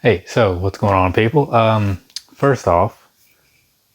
Hey, so what's going on, people? First off,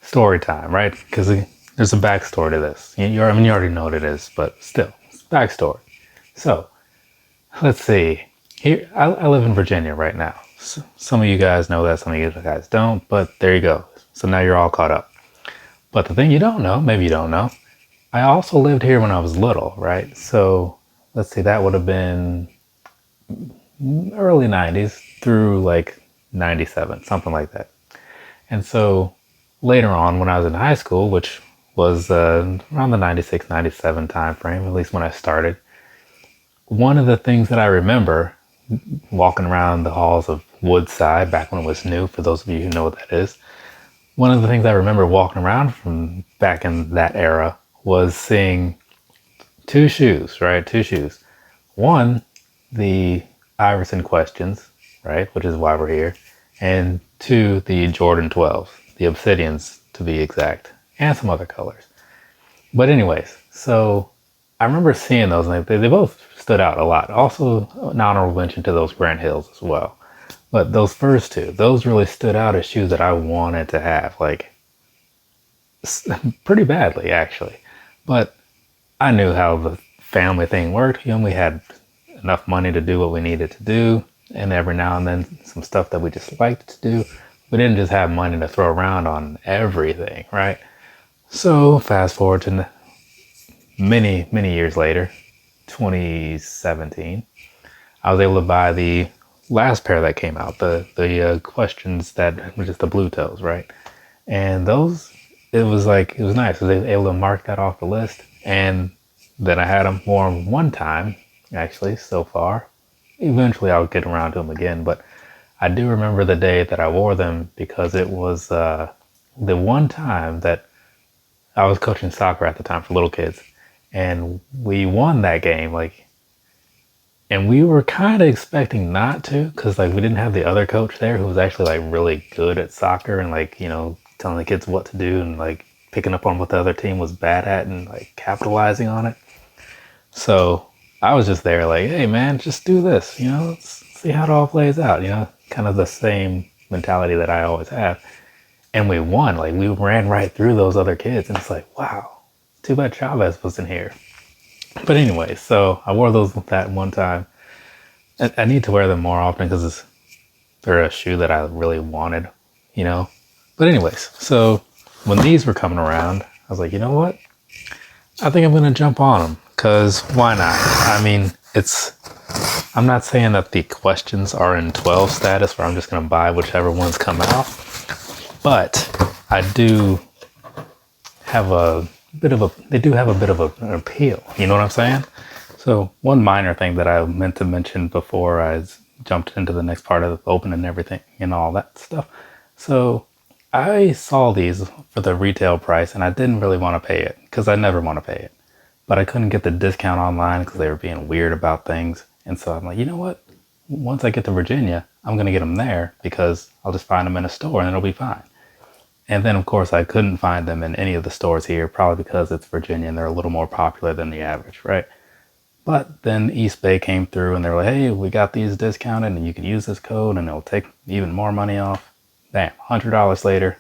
story time, right? Because there's a backstory to this. I mean, you already know what it is, but still, it's backstory. So, let's see. Here, I live in Virginia right now. Some of you guys know that, some of you guys don't, but there you go. So now you're all caught up. But the thing you don't know, maybe you don't know, I also lived here when I was little, right? So, let's see, that would have been early 90s through like 97, something like that. And so later on, when I was in high school, which was around the 96, 97 time frame, at least when I started, one of the things that I remember walking around the halls of Woodside back when it was new, for those of you who know what that is, one of the things I remember walking around from back in that era was seeing two shoes, right? Two shoes. One, the Iverson questions, right? Which is why we're here. And two, the Jordan 12s, the Obsidians to be exact, and some other colors. But anyways, so I remember seeing those and they both stood out a lot. Also, an honorable mention to those Grant Hills as well. But those first two, those really stood out as shoes that I wanted to have, like pretty badly actually. But I knew how the family thing worked. We only had enough money to do what we needed to do, and every now and then some stuff that we just liked to do. We didn't just have money to throw around on everything, right? So fast forward to many, many years later, 2017, I was able to buy the last pair that came out, the questions that were just the blue toes, right? And those, it was nice. I was able to mark that off the list, and then I had them worn one time, actually, so far. Eventually I'll get around to them again, but I do remember the day that I wore them because it was the one time that I was coaching soccer at the time for little kids, and we won that game. And we were kind of expecting not to, because we didn't have the other coach there who was actually really good at soccer and telling the kids what to do and picking up on what the other team was bad at and capitalizing on it. So I was just there hey man, just do this, let's see how it all plays out, kind of the same mentality that I always have. And we won. We ran right through those other kids, and it's wow, too bad Chavez wasn't here. But anyway, so I wore those that one time. I need to wear them more often because they're a shoe that I really wanted, But anyways, so when these were coming around, I was like, you know what? I think I'm going to jump on them because why not? I mean, I'm not saying that the questions are in 12 status where I'm just going to buy whichever ones come out, but I do have they do have a bit of an appeal. You know what I'm saying? So one minor thing that I meant to mention before I jumped into the next part of the open and everything and all that stuff. So I saw these for the retail price and I didn't really want to pay it because I never want to pay it. But I couldn't get the discount online because they were being weird about things. And so I'm like, you know what? Once I get to Virginia, I'm going to get them there because I'll just find them in a store and it'll be fine. And then, of course, I couldn't find them in any of the stores here, probably because it's Virginia and they're a little more popular than the average, right? But then East Bay came through and they were like, hey, we got these discounted and you can use this code and it'll take even more money off. Bam, $100 later,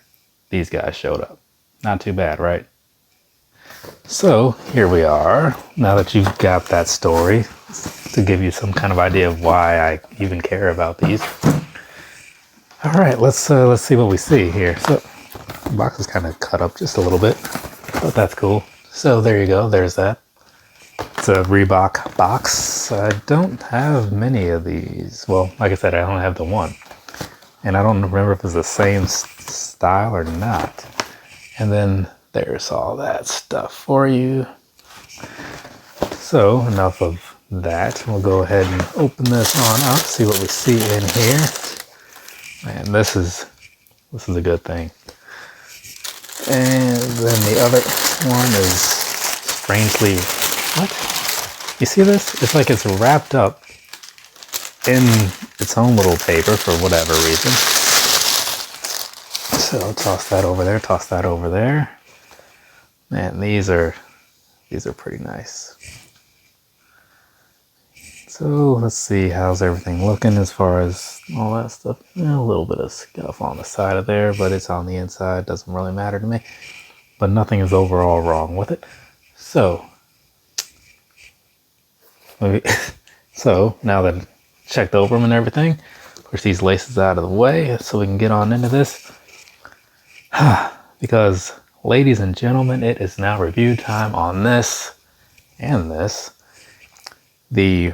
these guys showed up. Not too bad, right? So here we are. Now that you've got that story, to give you some kind of idea of why I even care about these. All right, let's see what we see here. So the box is kind of cut up just a little bit, but that's cool. So there you go. There's that. It's a Reebok box. I don't have many of these. Well, like I said, I only have the one. And I don't remember if it's the same style or not. And then there's all that stuff for you. So enough of that. We'll go ahead and open this on up, see what we see in here. Man, this is a good thing. And then the other one is strangely, what? You see this? It's it's wrapped up in its own little paper for whatever reason. So toss that over there, toss that over there. Man, these are pretty nice. So let's see, how's everything looking as far as all that stuff. A little bit of scuff on the side of there, but it's on the inside. Doesn't really matter to me. But nothing is overall wrong with it. So, so now that I've checked over them and everything, push these laces out of the way so we can get on into this. Because, ladies and gentlemen, it is now review time on this and this. The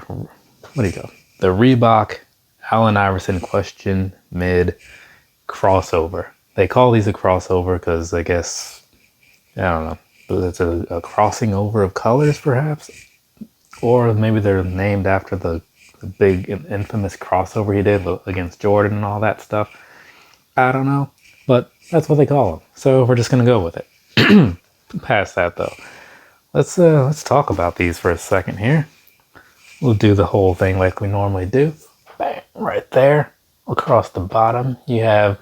Reebok Allen Iverson Question Mid crossover. They call these a crossover because I guess, I don't know, it's a crossing over of colors perhaps, or maybe they're named after the big infamous crossover he did against Jordan and all that stuff. I don't know, but that's what they call them. So we're just gonna go with it. Past that though, let's talk about these for a second here. We'll do the whole thing like we normally do. Bang, right there. Across the bottom, you have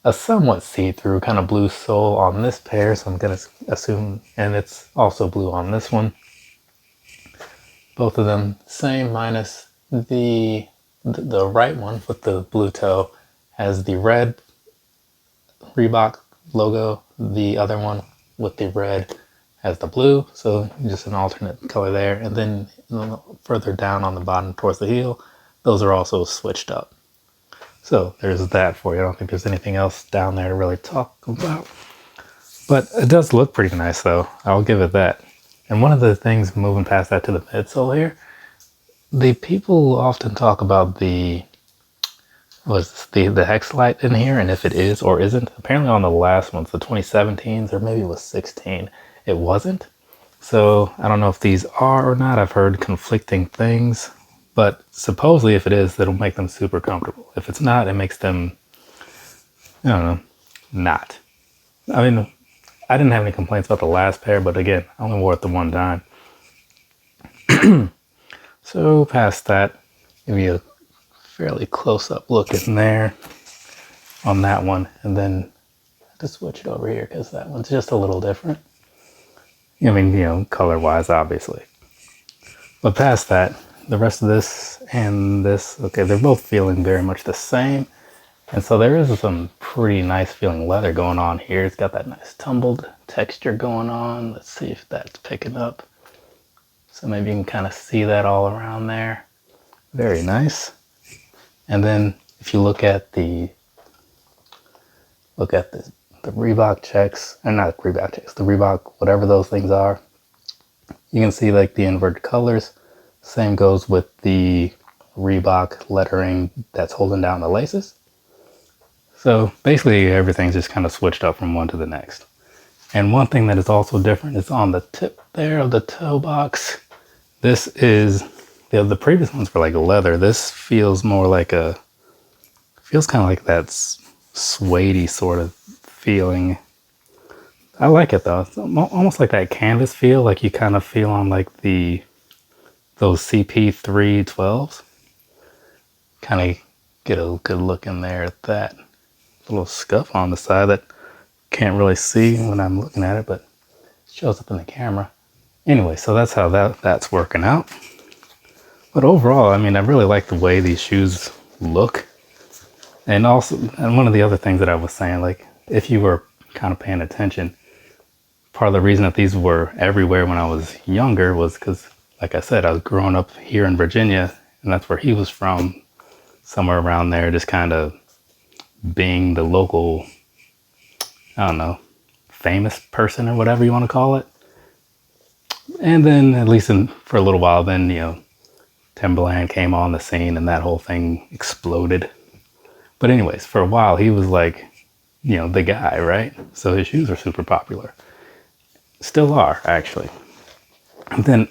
a somewhat see-through kind of blue sole on this pair, so I'm going to assume, and it's also blue on this one. Both of them same, minus the right one with the blue toe has the red Reebok logo. The other one with the red has the blue, so just an alternate color there. And then further down on the bottom towards the heel, those are also switched up. So there's that for you. I don't think there's anything else down there to really talk about. But it does look pretty nice though. I'll give it that. And one of the things, moving past that to the midsole here, the people often talk about the hex light in here, and if it is or isn't. Apparently on the last ones, the 2017s, or maybe it was 16, it wasn't. So I don't know if these are or not. I've heard conflicting things, but supposedly if it is, it'll make them super comfortable. If it's not, it makes them, I don't know, not. I mean, I didn't have any complaints about the last pair, but again, I only wore it the one time. So past that, give you a fairly close-up look in there on that one, and then to switch it over here because that one's just a little different. I mean, you know, color-wise, obviously. But past that, the rest of this and this, okay, they're both feeling very much the same. And so there is some pretty nice feeling leather going on here. It's got that nice tumbled texture going on. Let's see if that's picking up. So maybe you can kind of see that all around there. Very nice. And then if you look at the Reebok checks, and not Reebok checks, the Reebok, whatever those things are, you can see like the inverted colors. Same goes with the Reebok lettering that's holding down the laces. So basically everything's just kind of switched up from one to the next. And one thing that is also different is on the tip there of the toe box. This is, the previous ones were like leather. This feels more like feels kind of like that suede-y sort of feeling. I like it though. It's almost like that canvas feel, like you kind of feel on like those CP312s. Kind of get a good look in there at that. Little scuff on the side that can't really see when I'm looking at it, but it shows up in the camera. Anyway, so that's how that's working out. But overall, I mean, I really like the way these shoes look. And also, and one of the other things that I was saying, like, if you were kind of paying attention, part of the reason that these were everywhere when I was younger was because, like I said, I was growing up here in Virginia, and that's where he was from, somewhere around there, just kind of being the local, I don't know, famous person or whatever you want to call it. And then, at least for a little while, then, you know, Timberland came on the scene and that whole thing exploded. But anyways, for a while, he was like, you know, the guy, right? So his shoes are super popular. Still are, actually. And then,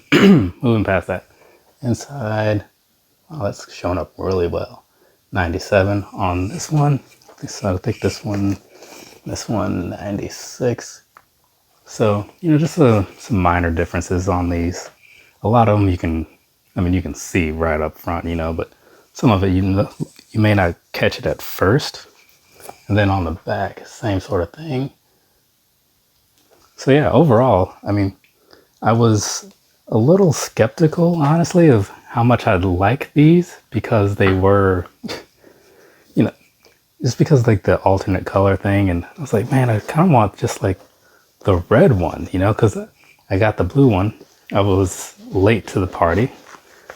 moving past that, inside, oh, that's showing up really well. 97 on this one. So I think this one 96. So, you know, just some minor differences on these. A lot of them you can see right up front, you know, but some of it, you may not catch it at first. And then on the back, same sort of thing. So yeah, overall, I mean, I was a little skeptical, honestly, of how much I'd like these because they were, you know, just because like the alternate color thing. And I was like, man, I kind of want just like the red one, you know, because I got the blue one. I was late to the party.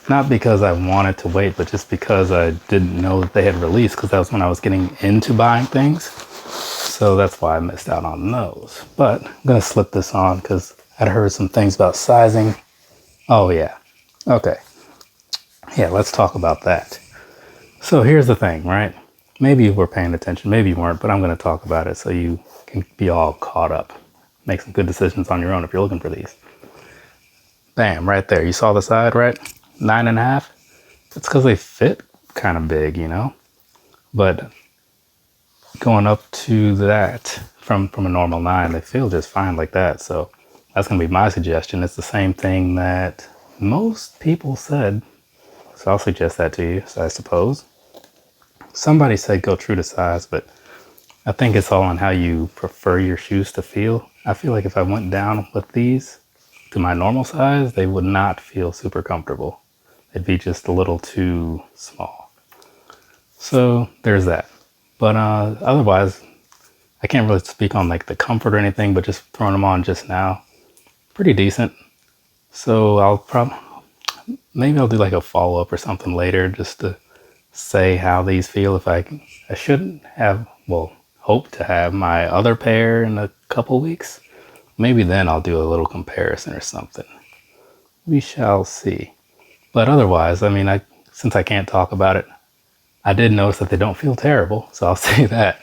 Not because I wanted to wait, but just because I didn't know that they had released, because that was when I was getting into buying things. So that's why I missed out on those. But I'm going to slip this on because I'd heard some things about sizing. Oh, yeah. Okay. Yeah, let's talk about that. So here's the thing, right? Maybe you were paying attention, maybe you weren't, but I'm going to talk about it so you can be all caught up. Make some good decisions on your own if you're looking for these. Bam, right there. You saw the side, right? 9.5. It's because they fit kind of big, you know? But going up to that from a normal 9, they feel just fine like that. So that's going to be my suggestion. It's the same thing that most people said. So I'll suggest that to you, so I suppose. Somebody said go true to size, but I think it's all on how you prefer your shoes to feel. I feel like if I went down with these to my normal size, they would not feel super comfortable. They'd be just a little too small. So there's that. But otherwise, I can't really speak on like the comfort or anything, but just throwing them on just now, pretty decent. So maybe I'll do like a follow-up or something later just to say how these feel. If I shouldn't have, well, hope to have my other pair in a couple weeks. Maybe then I'll do a little comparison or something. We shall see. But otherwise, I mean, since I can't talk about it, I did notice that they don't feel terrible, so I'll say that.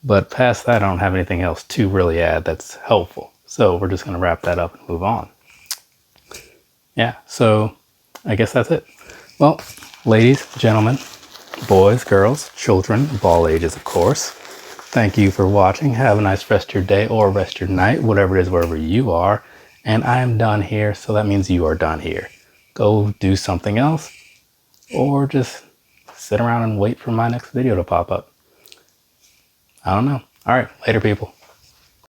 But past that, I don't have anything else to really add that's helpful. So we're just going to wrap that up and move on. Yeah, so I guess that's it. Well, ladies, gentlemen, boys, girls, children of all ages, of course. Thank you for watching. Have a nice rest of your day or rest of your night, whatever it is, wherever you are. And I am done here, so that means you are done here. Go do something else or just sit around and wait for my next video to pop up. I don't know. All right, later, people.